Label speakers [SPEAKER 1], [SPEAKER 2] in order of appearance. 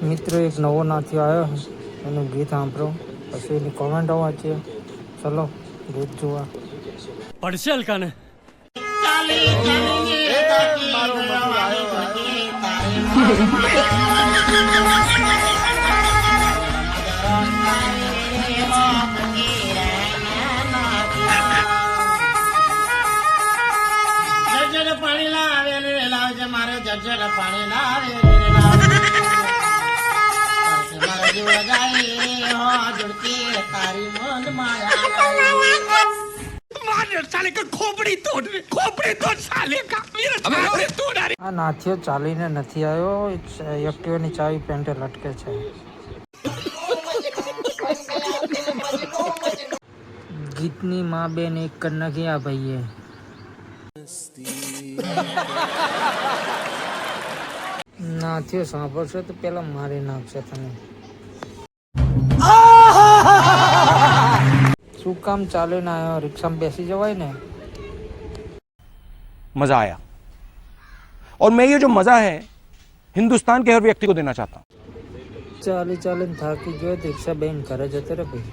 [SPEAKER 1] મિત્રો એક નવો નાથિયો આવ્યો એનું ગીત સાંભળો, પછી એની કોમેન્ટો વાંચીએ. ચલો ગીત જોવા
[SPEAKER 2] પડશે હલકાને.
[SPEAKER 3] પાણી લાવે મારે જજર પાણી લાવે મારા જીવ જાય હો જુડકી તારી મન માયા
[SPEAKER 2] સાલે કા ખોપડી તોડ સાલે કા મેરા તોડ.
[SPEAKER 1] આ નાથિયો ચાલીને નથી આવ્યો, એક્ટિવાની ચાવી પેન્ટે લટકે છે. ગીતની માં બેન એક કરી નાખી આ ભાઈએ. નાથિયો સાંભળશે તો પેલા મારી નાખશે તને. શું કામ ચાલીને આવ્યો? રિક્ષામાં બેસી જવાય ને.
[SPEAKER 4] मजा आया और मैं ये जो मजा है हिंदुस्तान के हर व्यक्ति को देना चाहता हूँ.
[SPEAKER 1] ચાલી ચાલીને થાકી ગયો, રિક્ષા બેન ઘરે જતો રે ભાઈ.